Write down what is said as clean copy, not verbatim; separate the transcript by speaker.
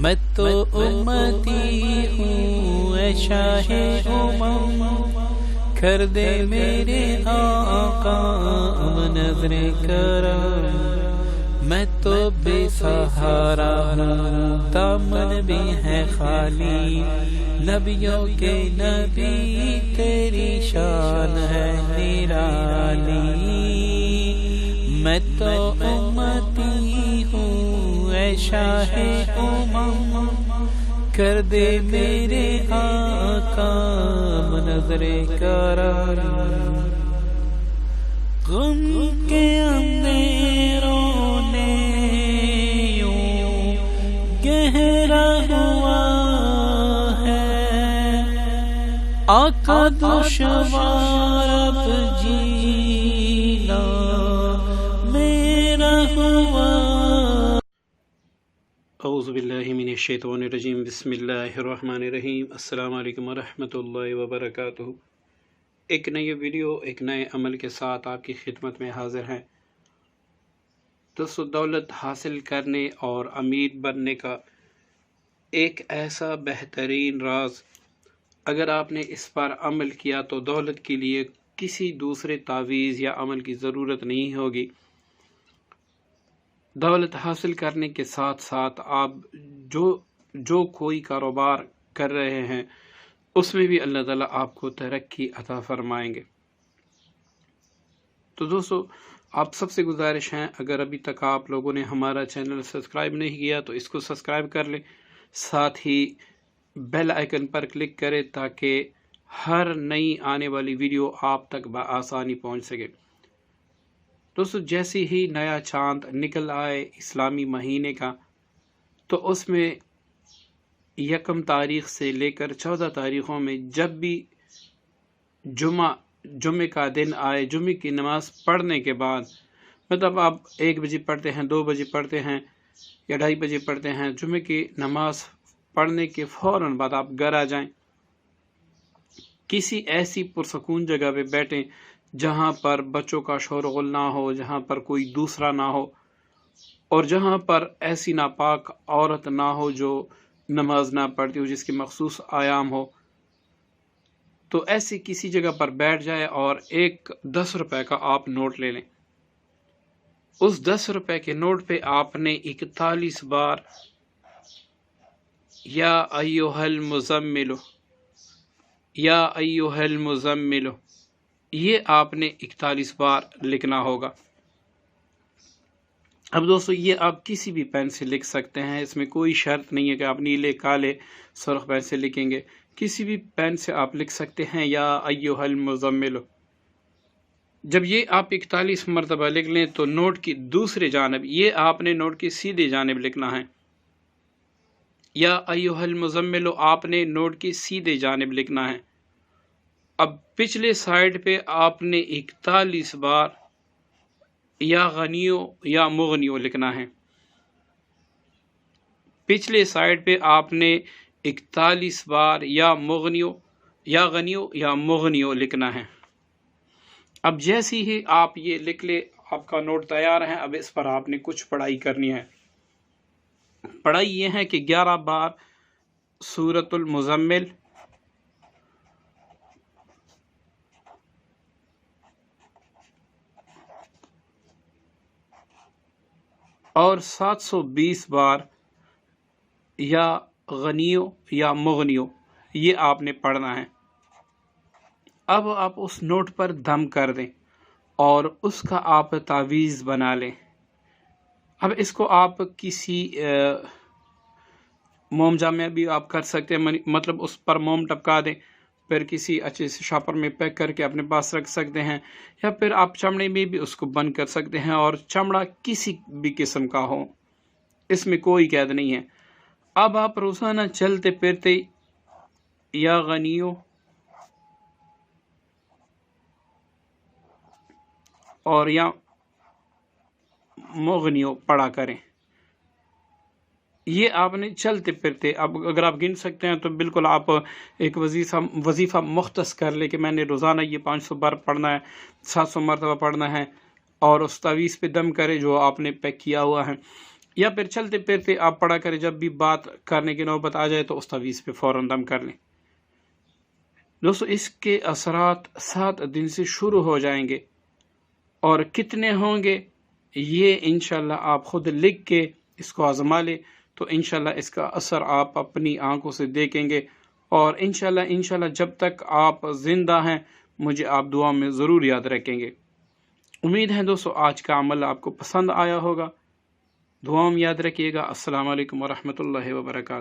Speaker 1: میں تو امتی ہوں اے شاہ امم، کر دے میرے آقا اب نظر کرم۔ میں تو بے سہارا ہوں دامن بھی ہے خالی، نبیوں کے نبی تیری شان ہے نرالی۔ میں تو امتی ہوں اے شاہ امم، کر دے میرے آقا نظر کرم۔ غم کے اندھیروں نے یوں گہرا ہوا ہے، آقا دشوار اب جینا میرا ہوا۔ اعوذ باللہ من الشیطان الرجیم، بسم اللہ الرحمن الرحیم۔ السلام علیکم ورحمۃ اللہ وبرکاتہ۔ ایک نئی ویڈیو ایک نئے عمل کے ساتھ آپ کی خدمت میں حاضر ہیں۔ دوستو، دولت حاصل کرنے اور امیر بننے کا ایک ایسا بہترین راز، اگر آپ نے اس پر عمل کیا تو دولت کے لیے کسی دوسرے تعویذ یا عمل کی ضرورت نہیں ہوگی۔ دولت حاصل کرنے کے ساتھ ساتھ آپ جو کوئی کاروبار کر رہے ہیں اس میں بھی اللہ تعالیٰ آپ کو ترقی عطا فرمائیں گے۔ تو دوستو، آپ سب سے گزارش ہے، اگر ابھی تک آپ لوگوں نے ہمارا چینل سبسکرائب نہیں کیا تو اس کو سبسکرائب کر لیں، ساتھ ہی بیل آئیکن پر کلک کریں تاکہ ہر نئی آنے والی ویڈیو آپ تک بآسانی پہنچ سکے۔ دوستو، جیسے ہی نیا چاند نکل آئے اسلامی مہینے کا، تو اس میں یکم تاریخ سے لے کر 14 تاریخوں میں جب بھی جمعے کا دن آئے، جمعے کی نماز پڑھنے کے بعد، مطلب آپ 1 بجے پڑھتے ہیں، 2 بجے پڑھتے ہیں یا 2:30 بجے پڑھتے ہیں، جمعے کی نماز پڑھنے کے فوراً بعد آپ گھر آ جائیں، کسی ایسی پرسکون جگہ پہ بیٹھیں جہاں پر بچوں کا شور غل نہ ہو، جہاں پر کوئی دوسرا نہ ہو، اور جہاں پر ایسی ناپاک عورت نہ ہو جو نماز نہ پڑھتی ہو، جس کی مخصوص ایام ہو۔ تو ایسی کسی جگہ پر بیٹھ جائے اور ایک 10 روپے کا آپ نوٹ لے لیں۔ اس 10 روپے کے نوٹ پہ آپ نے 41 بار یا ایھا المزمل، یا ایھا المزمل، یہ آپ نے 41 بار لکھنا ہوگا۔ اب دوستو، یہ آپ کسی بھی پین سے لکھ سکتے ہیں، اس میں کوئی شرط نہیں ہے کہ آپ نیلے، کالے، سرخ پین سے لکھیں گے، کسی بھی پین سے آپ لکھ سکتے ہیں یا ایھا المزمل۔ جب یہ آپ 41 مرتبہ لکھ لیں تو نوٹ کی دوسری جانب، یہ آپ نے نوٹ کی سیدھی جانب لکھنا ہے، یا ایھا المزمل آپ نے نوٹ کی سیدھی جانب لکھنا ہے۔ اب پچھلے سائڈ پہ آپ نے 41 بار یا غنیو یا مغنیو لکھنا ہے۔ پچھلے سائڈ پہ آپ نے 41 بار یا غنیو یا مغنیو لکھنا ہے۔ اب جیسی ہی آپ یہ لکھ لے، آپ کا نوٹ تیار ہے۔ اب اس پر آپ نے کچھ پڑھائی کرنی ہے۔ پڑھائی یہ ہے کہ 11 بار سورۃ المزمل، اور 720 بار یا غنیو یا مغنیو، یہ آپ نے پڑھنا ہے۔ اب آپ اس نوٹ پر دم کر دیں اور اس کا آپ تعویذ بنا لیں۔ اب اس کو آپ کسی موم جام میں بھی آپ کر سکتے ہیں، مطلب اس پر موم ٹپکا دیں، پھر کسی اچھے سے شاپر میں پیک کر کے اپنے پاس رکھ سکتے ہیں، یا پھر آپ چمڑے میں بھی اس کو بند کر سکتے ہیں، اور چمڑا کسی بھی قسم کا ہو، اس میں کوئی قید نہیں ہے۔ اب آپ روزانہ چلتے پھرتے یا غنیو اور یا مغنیو پڑھا کریں۔ یہ آپ نے چلتے پھرتے، اب اگر آپ گن سکتے ہیں تو بالکل آپ ایک وظیفہ مختص کر لیں کہ میں نے روزانہ یہ 500 بار پڑھنا ہے، 700 مرتبہ پڑھنا ہے، اور اس تعویذ پہ دم کرے جو آپ نے پیک کیا ہوا ہے۔ یا پھر چلتے پھرتے آپ پڑھا کریں، جب بھی بات کرنے کی نوبت آ جائے تو اس تعویذ پہ فوراً دم کر لیں۔ دوستو اس کے اثرات 7 دن سے شروع ہو جائیں گے، اور کتنے ہوں گے یہ انشاءاللہ آپ خود لکھ کے اس کو آزما لیں، تو انشاءاللہ اس کا اثر آپ اپنی آنکھوں سے دیکھیں گے، اور انشاءاللہ جب تک آپ زندہ ہیں مجھے آپ دعا میں ضرور یاد رکھیں گے۔ امید ہے دوستو آج کا عمل آپ کو پسند آیا ہوگا، دعا میں یاد رکھیے گا۔ السلام علیکم ورحمۃ اللہ وبرکاتہ۔